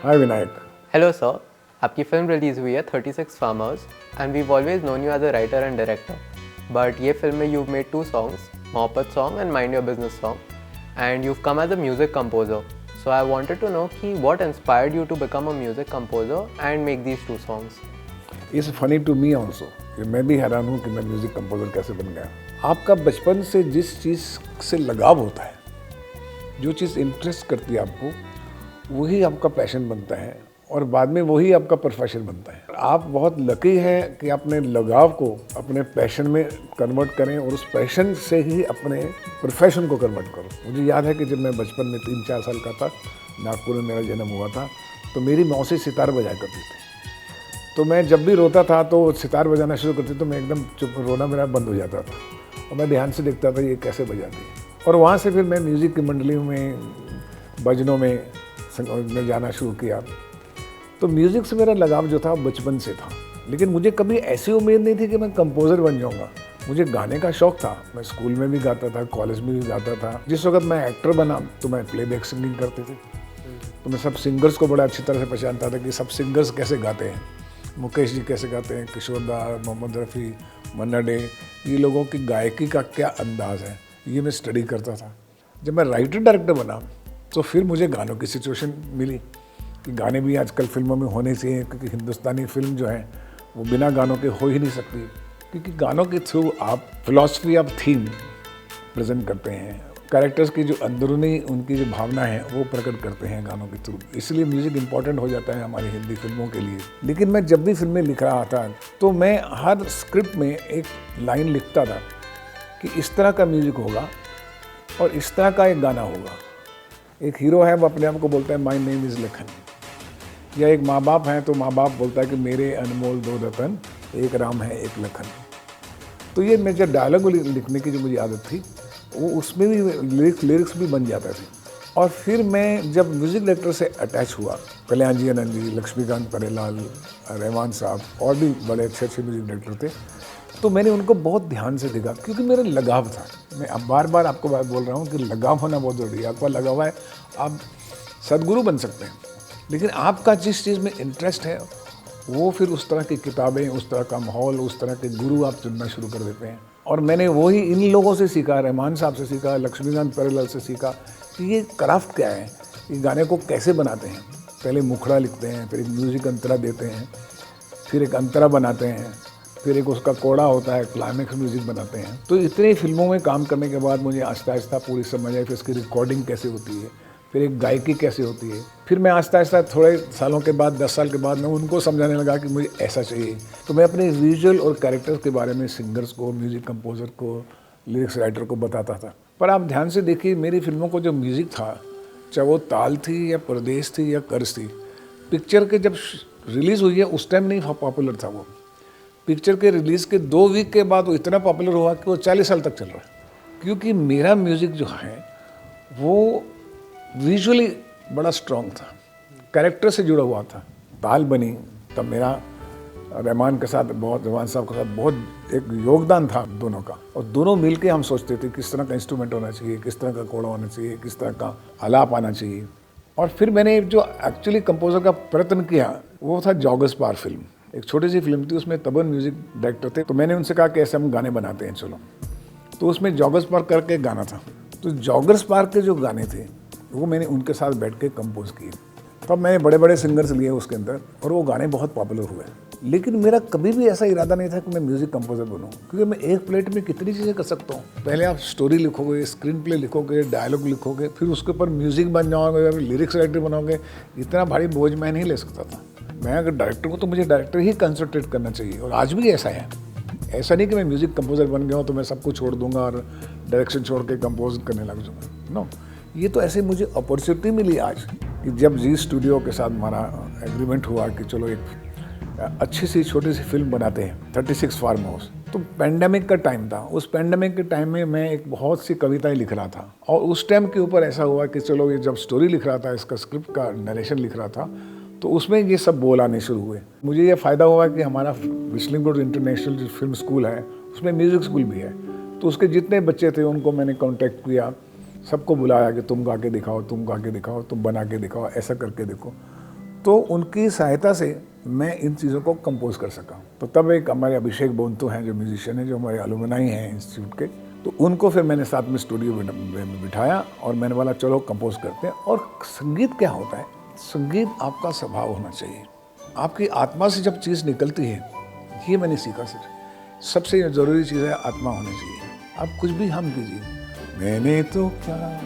हाय Vinayak. Hello sir, आपकी film release हुई है 36 farmers and we've always known you as a writer and director, but ये film में you've made two songs, मोहब्बत song and mind your business song, and you've come as a music composer. So I wanted to know कि what inspired you to become a music composer and make these two songs? It's funny to me also, मैं भी हैरान हूँ कि मैं music composer कैसे बन गया। आपका बचपन से जिस चीज़ से लगाव होता है, जो चीज़ इंटरेस्ट करती है आपको, वही आपका पैशन बनता है और बाद में वही आपका प्रोफेशन बनता है। आप बहुत लकी हैं कि अपने लगाव को अपने पैशन में कन्वर्ट करें और उस पैशन से ही अपने प्रोफेशन को कन्वर्ट करो। मुझे याद है कि जब मैं बचपन में 3-4 साल का था, नागपुर में मेरा जन्म हुआ था, तो मेरी मौसी सितार बजाया करती थी। तो मैं जब भी रोता था तो सितार बजाना शुरू करती, तो मैं एकदम चुप, रोना मेरा बंद हो जाता था और मैं ध्यान से देखता था ये कैसे बजाती है। और वहाँ से फिर मैं म्यूज़िक की मंडलियों में, भजनों में जाना शुरू किया। तो म्यूज़िक से मेरा लगाव जो था बचपन से था, लेकिन मुझे कभी ऐसी उम्मीद नहीं थी कि मैं कंपोज़र बन जाऊँगा। मुझे गाने का शौक़ था, मैं स्कूल में भी गाता था, कॉलेज में भी गाता था। जिस वक्त मैं एक्टर बना तो मैं प्लेबैक सिंगिंग करते थे, तो मैं सब सिंगर्स को बड़ा अच्छी तरह से पहचानता था कि सब सिंगर्स कैसे गाते हैं। मुकेश जी कैसे गाते हैं, किशोर दा, मोहम्मद रफ़ी, मन्ना डे, ये लोगों की गायकी का क्या अंदाज़ है, ये मैं स्टडी करता था। जब मैं राइटर डायरेक्टर बना तो फिर मुझे गानों की सिचुएशन मिली कि गाने भी आजकल फिल्मों में होने चाहिए, क्योंकि हिंदुस्तानी फिल्म जो है वो बिना गानों के हो ही नहीं सकती, क्योंकि गानों के थ्रू आप फिलॉसफी ऑफ थीम प्रेजेंट करते हैं, कैरेक्टर्स की जो अंदरूनी उनकी जो भावना है वो प्रकट करते हैं गानों के थ्रू। इसलिए म्यूज़िक इंपॉर्टेंट हो जाता है हमारी हिंदी फिल्मों के लिए। लेकिन मैं जब भी फिल्में लिख रहा था तो मैं हर स्क्रिप्ट में एक लाइन लिखता था कि इस तरह का म्यूज़िक होगा और इस तरह का एक गाना होगा। एक हीरो है, वो अपने आप को बोलता है माई नेम इज़ लखन, या एक माँ बाप हैं तो माँ बाप बोलता है कि मेरे अनमोल 2 रतन, एक राम है एक लखन। तो ये मैं जब डायलॉग लिखने की जो मुझे आदत थी, वो उसमें भी लिरिक्स भी बन जाते थे। और फिर मैं जब म्यूज़िक डायरेक्टर से अटैच हुआ, कल्याण जी, आनंद जी, लक्ष्मीकांत परेलाल, रहमान साहब और भी बड़े अच्छे म्यूज़िक डायरेक्टर थे, तो मैंने उनको बहुत ध्यान से देखा, क्योंकि मेरा लगाव था। मैं अब बार बार आपको बात बोल रहा हूँ कि लगाव होना बहुत ज़रूरी है। आपका लगाव है, आप सदगुरु बन सकते हैं, लेकिन आपका जिस चीज़ में इंटरेस्ट है वो फिर उस तरह की किताबें, उस तरह का माहौल, उस तरह के गुरु आप चुनना शुरू कर देते हैं। और मैंने वही इन लोगों से सीखा, रहमान साहब से सीखा, लक्ष्मीकांत परेलाल से सीखा कि ये क्राफ्ट क्या है, ये गाने को कैसे बनाते हैं। पहले मुखड़ा लिखते हैं, फिर एक म्यूज़िक अंतरा देते हैं, फिर एक अंतरा बनाते हैं, फिर एक उसका कोड़ा होता है, क्लाइमेक्स म्यूज़िक बनाते हैं। तो इतनी फिल्मों में काम करने के बाद मुझे आहिस्ता आहिस्ता पूरी समझ आई, फिर उसकी रिकॉर्डिंग कैसे होती है, फिर एक गायकी कैसे होती है। फिर मैं आहिस्ता आहिस्ता थोड़े सालों के बाद, 10 साल के बाद, मैं उनको समझाने लगा कि मुझे ऐसा चाहिए। तो मैं अपने विजुअल और कैरेक्टर्स के बारे में सिंगर्स को, म्यूज़िक कंपोज़र को, लिरिक्स राइटर को बताता था। पर आप ध्यान से देखिए, मेरी फिल्मों को जो म्यूज़िक था, चाहे वो ताल थी या परदेश थी या कर्ज थी, पिक्चर के जब रिलीज़ हुई है उस टाइम नहीं पॉपुलर था वो। पिक्चर के रिलीज़ के 2 वीक के बाद वो इतना पॉपुलर हुआ कि वो 40 साल तक चल रहा है। क्योंकि मेरा म्यूज़िक जो है वो विजुअली बड़ा स्ट्रॉन्ग था, कैरेक्टर से जुड़ा हुआ था। ताल बनी तब मेरा रहमान के साथ रहमान साहब के साथ बहुत एक योगदान था दोनों का, और दोनों मिलके हम सोचते थे किस तरह का इंस्ट्रूमेंट होना चाहिए, किस तरह का कोड़ा होना चाहिए, किस तरह का आलाप आना चाहिए। और फिर मैंने जो एक्चुअली कंपोजर का प्रयत्न किया वो था जॉगर्स पार्क फिल्म। एक छोटी सी फिल्म थी, उसमें तबन म्यूज़िक डायरेक्टर थे, तो मैंने उनसे कहा कि ऐसे हम गाने बनाते हैं, चलो। तो उसमें जॉगर्स पार्क करके गाना था, तो जॉगर्स पार्क के जो गाने थे वो मैंने उनके साथ बैठ के कंपोज किए। तब मैंने बड़े बड़े सिंगर्स लिए उसके अंदर और वो गाने बहुत पॉपुलर हुए। लेकिन मेरा कभी भी ऐसा इरादा नहीं था कि मैं म्यूज़िक कंपोजर बनूं, क्योंकि मैं एक प्लेट में कितनी चीज़ें कर सकता हूँ। पहले आप स्टोरी लिखोगे, स्क्रीन प्ले लिखोगे, डायलॉग लिखोगे, फिर उसके ऊपर म्यूज़िक बन जाओगे, लिरिक्स राइटर बनोगे। इतना भारी बोझ मैं नहीं ले सकता था। मैं अगर डायरेक्टर हूँ तो मुझे डायरेक्टर ही कंसंट्रेट करना चाहिए, और आज भी ऐसा है। ऐसा नहीं कि मैं म्यूज़िक कंपोजर बन गया हूँ तो मैं सब कुछ छोड़ दूंगा और डायरेक्शन छोड़ के कंपोज करने लग जाऊँगा। नो, ये तो ऐसे मुझे अपॉर्चुनिटी मिली आज कि जब जी स्टूडियो के साथ हमारा एग्रीमेंट हुआ कि चलो एक अच्छी सी छोटी सी फिल्म बनाते हैं, 36 फार्म हाउस। तो पैंडेमिक का टाइम था, उस पैंडेमिक के टाइम में मैं एक बहुत सी कविताएं लिख रहा था, और उस टाइम के ऊपर ऐसा हुआ कि चलो ये जब स्टोरी लिख रहा था, इसका स्क्रिप्ट का नरेशन लिख रहा था, तो उसमें ये सब बोल आने शुरू हुए। मुझे ये फ़ायदा हुआ कि हमारा विस्लिंगवुड इंटरनेशनल जो फिल्म स्कूल है उसमें म्यूज़िक स्कूल भी है, तो उसके जितने बच्चे थे उनको मैंने कॉन्टेक्ट किया, सबको बुलाया कि तुम गा के दिखाओ, तुम गा के दिखाओ, तुम बना के दिखाओ, ऐसा करके देखो। तो उनकी सहायता से मैं इन चीज़ों को कंपोज कर सका। तो तब एक हमारे अभिषेक बोंतो हैं जो म्यूजिशियन हैं, जो हमारे अलुमनाई हैं इंस्टीट्यूट के, तो उनको फिर मैंने साथ में स्टूडियो में बिठाया और मैंने बोला चलो कंपोज करते हैं। और संगीत क्या होता है, संगीत आपका स्वभाव होना चाहिए, आपकी आत्मा से जब चीज़ निकलती है, ये मैंने सीखा सर। सबसे ज़रूरी चीज़ है आत्मा होनी चाहिए। आप कुछ भी हम कीजिए, मैंने तो क्या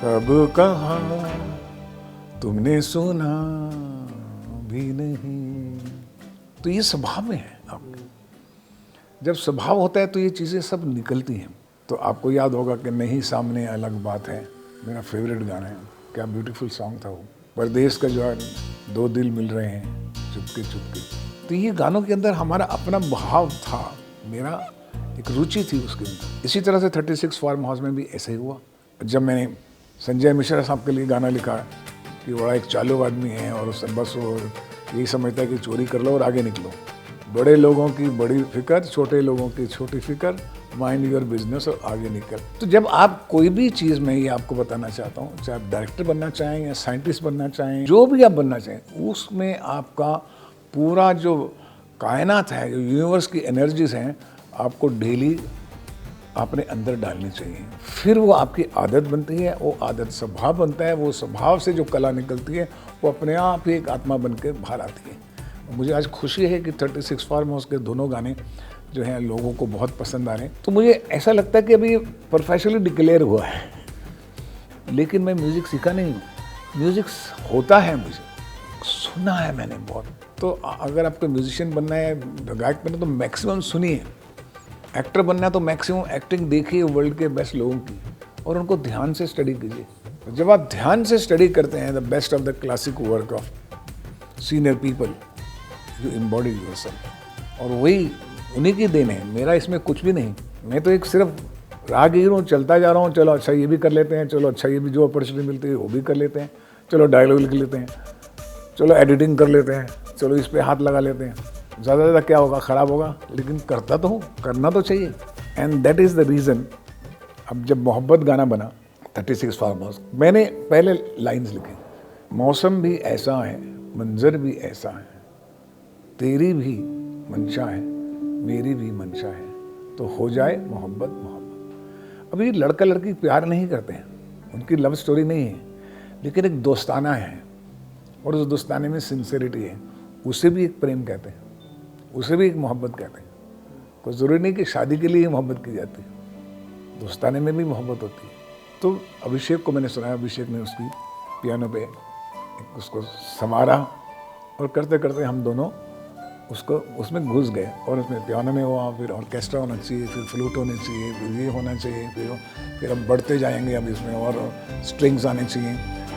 कब कहा तुमने सुना भी नहीं, तो ये स्वभाव में है आपके। जब स्वभाव होता है तो ये चीज़ें सब निकलती हैं। तो आपको याद होगा कि नहीं सामने अलग बात है, मेरा फेवरेट गाना है, क्या ब्यूटीफुल सॉन्ग था वो। परदेश का जो है, दो दिल मिल रहे हैं चुपके चुपके। तो ये गानों के अंदर हमारा अपना भाव था, मेरा एक रुचि थी उसके अंदर। इसी तरह से 36 फार्म हाउस में भी ऐसा ही हुआ। जब मैंने संजय मिश्रा साहब के लिए गाना लिखा कि बड़ा एक चालू आदमी है और उस बस वो यही समझता है कि चोरी कर लो और आगे निकलो, बड़े लोगों की बड़ी फिक्र, छोटे लोगों की छोटी फिक्र, माइंड योर बिजनेस और आगे निकल। तो जब आप कोई भी चीज़, मैं ये आपको बताना चाहता हूँ, चाहे आप डायरेक्टर बनना चाहें या साइंटिस्ट बनना चाहें, जो भी आप बनना चाहें, उसमें आपका पूरा जो कायनात है, जो यूनिवर्स की एनर्जीज हैं, आपको डेली अपने अंदर डालनी चाहिए। फिर वो आपकी आदत बनती है, वो आदत स्वभाव बनता है, वो स्वभाव से जो कला निकलती है वो अपने आप ही एक आत्मा बन के बाहर आती है। मुझे आज खुशी है कि 36 फार्म हाउस के दोनों गाने जो हैं लोगों को बहुत पसंद आ रहे हैं। तो मुझे ऐसा लगता है कि अभी प्रोफेशनली डिक्लेयर हुआ है, लेकिन मैं म्यूज़िक सीखा नहीं हूँ। म्यूज़िक होता है, मुझे सुना है मैंने बहुत। तो अगर आपको म्यूजिशियन बनना है, गायक बनना है, तो मैक्सिमम सुनिए। एक्टर बनना है तो मैक्सिमम एक्टिंग देखिए वर्ल्ड के बेस्ट लोगों की और उनको ध्यान से स्टडी कीजिए। जब आप ध्यान से स्टडी करते हैं the best of the classic work of senior people, you embody yourself, और वही उन्हीं की देन है। मेरा इसमें कुछ भी नहीं, मैं तो एक सिर्फ राहगीर हूँ, चलता जा रहा हूँ। चलो अच्छा ये भी कर लेते हैं, चलो अच्छा ये भी जो अपॉर्चुनिटी मिलती है वो भी कर लेते हैं, चलो डायलॉग लिख लेते हैं, चलो एडिटिंग कर लेते हैं, चलो इस पे हाथ लगा लेते हैं। ज़्यादा ज़्यादा क्या होगा, ख़राब होगा, लेकिन करता तो हूँ, करना तो चाहिए। And that is the reason. अब जब मोहब्बत गाना बना 36 फार्म हाउस, मैंने पहले लाइन्स लिखे, मौसम भी ऐसा है, मंजर भी ऐसा है, तेरी भी मंशा है, मेरी भी मंशा है, तो हो जाए मोहब्बत मोहब्बत। अभी लड़का लड़की प्यार नहीं करते हैं, उनकी लव स्टोरी नहीं है, लेकिन एक दोस्ताना है और उस दोस्ताने में सिंसियरिटी है। उसे भी एक प्रेम कहते हैं, उसे भी एक मोहब्बत कहते हैं। कोई ज़रूरी नहीं कि शादी के लिए ही मोहब्बत की जाती है, दोस्ताने में भी मोहब्बत होती है। तो अभिषेक को मैंने सुनाया, अभिषेक ने उसकी पियानो पे उसको संवारा और करते करते हम दोनों उसको उसमें घुस गए। और उसमें पियानो में हुआ, फिर ऑर्केस्ट्रा होना चाहिए, फिर फ्लूट होनी चाहिए, फिर ये होना चाहिए, फिर अब बढ़ते जाएंगे, अब इसमें और स्ट्रिंग्स आने चाहिए।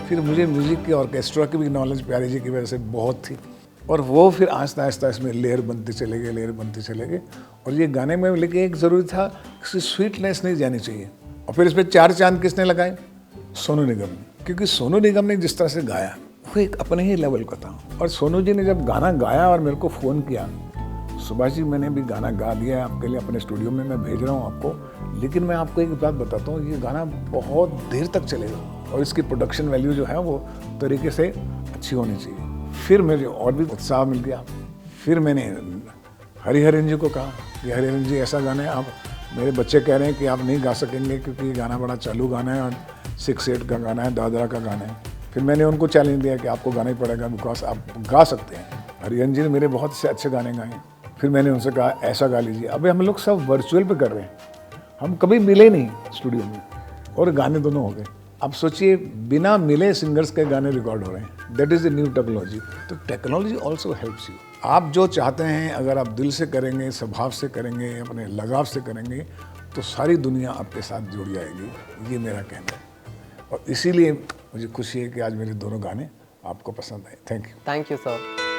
फिर मुझे म्यूज़िक की, ऑर्केस्ट्रा की भी नॉलेज प्यारी जी की वजह से बहुत थी, और वो फिर आहिस्ता आहिस्ता इसमें लेयर बनते चले गए, लेयर बनते चले गए। और ये गाने में लेकिन एक ज़रूरी था, इसकी स्वीटनेस नहीं जानी चाहिए। और फिर इस पर 4 चांद किसने लगाए? सोनू निगम ने, क्योंकि सोनू निगम ने जिस तरह से गाया वो एक अपने ही लेवल का था। और सोनू जी ने जब गाना गाया और मेरे को फ़ोन किया, सुभाष जी मैंने भी गाना गा दिया है आपके लिए अपने स्टूडियो में, मैं भेज रहा हूँ आपको, लेकिन मैं आपको एक बात बताता हूँ, ये गाना बहुत देर तक चलेगा और इसकी प्रोडक्शन वैल्यू जो है वो तरीके से अच्छी होनी चाहिए। फिर मुझे और भी उत्साह मिल गया। फिर मैंने हरिहरन जी को कहा कि हरिहरन जी ऐसा गाना है, आप, मेरे बच्चे कह रहे हैं कि आप नहीं गा सकेंगे क्योंकि ये गाना बड़ा चालू गाना है और 6/8 का गाना है, दादरा का गाना है। फिर मैंने उनको चैलेंज दिया कि आपको गाना ही पड़ेगा, बिकॉज आप गा सकते हैं। हरिहरन जी ने मेरे बहुत से अच्छे गाने गाए। फिर मैंने उनसे कहा ऐसा गा लीजिए। अभी हम लोग सब वर्चुअल पे कर रहे हैं, हम कभी मिले नहीं स्टूडियो में और गाने दोनों हो गए। अब सोचिए बिना मिले सिंगर्स के गाने रिकॉर्ड हो रहे हैं। That is the new technology. तो टेक्नोलॉजी ऑल्सो हेल्प्स यू। आप जो चाहते हैं अगर आप दिल से करेंगे, स्वभाव से करेंगे, अपने लगाव से करेंगे, तो सारी दुनिया आपके साथ जुड़ जाएगी। ये मेरा कहना है और इसीलिए मुझे खुशी है कि आज मेरे दोनों गाने आपको पसंद आए। Thank you. Thank you sir.